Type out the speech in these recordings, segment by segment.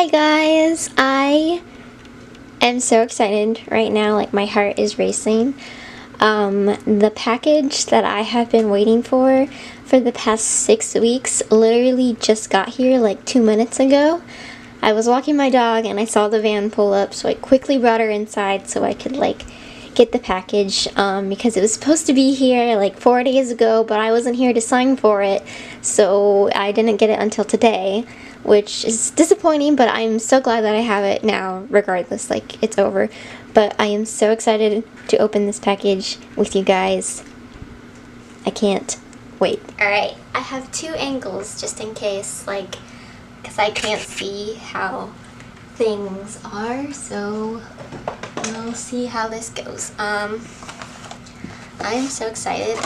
Hi guys, I am so excited right now, like my heart is racing. The package that I have been waiting for the past 6 weeks literally just got here like 2 minutes ago. I was walking my dog and I saw the van pull up, so I quickly brought her inside so I could like get the package because it was supposed to be here like 4 days ago, but I wasn't here to sign for it, so I didn't get it until today, which is disappointing, but I'm so glad that I have it now regardless. Like, it's over, but I am so excited to open this package with you guys. I can't wait. Alright, I have 2 angles just in case, like, because I can't see how things are, so we'll see how this goes. I am so excited.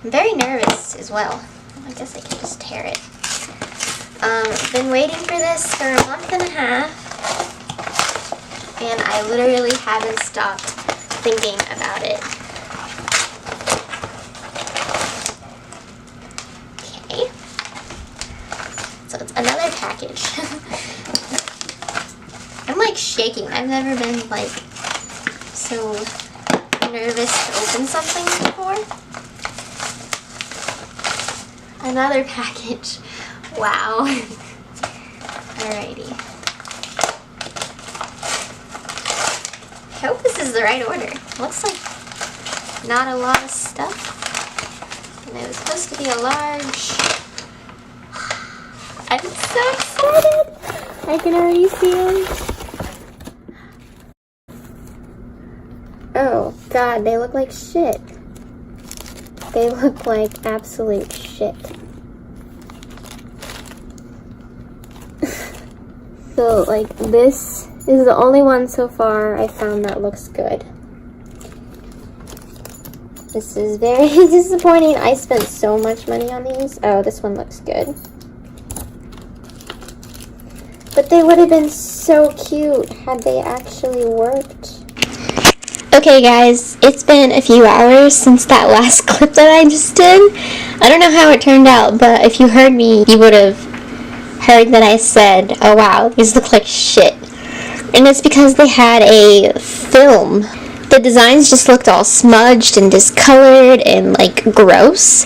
I'm very nervous as well. I guess I can just tear it. Been waiting for this for a month and a half, and I literally haven't stopped thinking about it. Okay. So it's another package. I'm like shaking. I've never been like so nervous to open something before. Another package. Wow. Alrighty. I hope this is the right order. Looks like not a lot of stuff. And it was supposed to be a large. I'm so excited. I can already see them. Oh god, they look like shit. They look like absolute shit. So, like, this is the only one so far I found that looks good. This is very disappointing. I spent so much money on these. Oh, this one looks good. But they would have been so cute had they actually worked. Okay guys, it's been a few hours since that last clip that I just did. I don't know how it turned out, but if you heard me, you would have heard that I said, oh wow, these look like shit. And it's because they had a film. The designs just looked all smudged and discolored and like gross.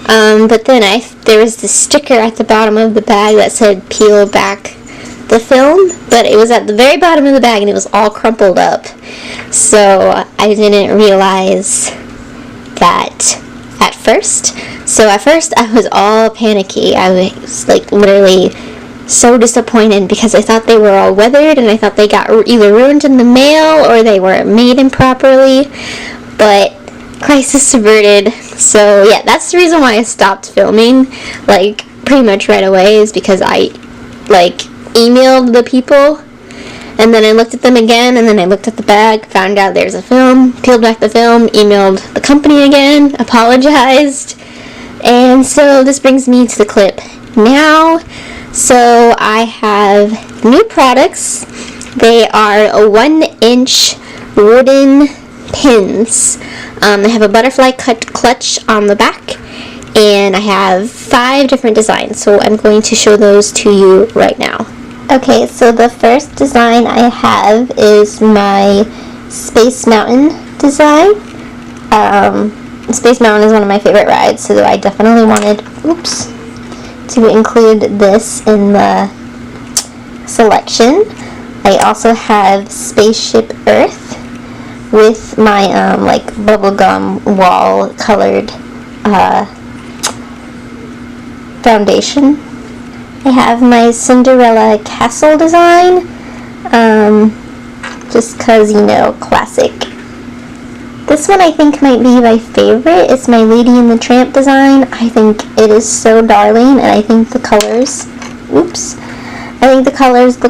But then there was this sticker at the bottom of the bag that said peel back the film, but it was at the very bottom of the bag and it was all crumpled up. So I didn't realize that at first. So at first I was all panicky. I was like literally so disappointed because I thought they were all weathered and I thought they got either ruined in the mail or they were made improperly. But crisis averted. So yeah, that's the reason why I stopped filming like pretty much right away, is because I like emailed the people and then I looked at them again and then I looked at the bag, found out there's a film, peeled back the film, emailed the company again, apologized, and so this brings me to the clip now. So I have new products. They are a 1-inch wooden pins. They have a butterfly cut clutch on the back, and I have 5 different designs, so I'm going to show those to you right now. Okay, so the first design I have is my Space Mountain design. Space Mountain is one of my favorite rides, so I definitely wanted, to include this in the selection. I also have Spaceship Earth with my like bubblegum wall colored foundation. I have my Cinderella castle design, just cause, you know, classic. This one I think might be my favorite. It's my Lady and the Tramp design. I think it is so darling, and I think the colors, look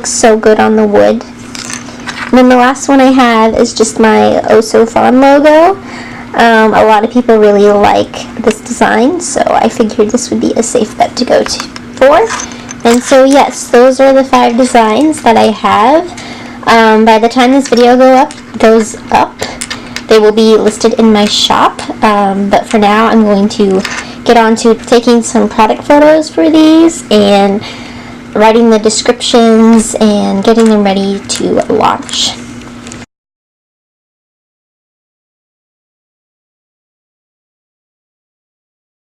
so good on the wood. And then the last one I have is just my OhSoFawn logo. A lot of people really like this design, so I figured this would be a safe bet to go for. And so yes, those are the 5 designs that I have. By the time this video goes up, they will be listed in my shop. But for now, I'm going to get on to taking some product photos for these and writing the descriptions and getting them ready to launch.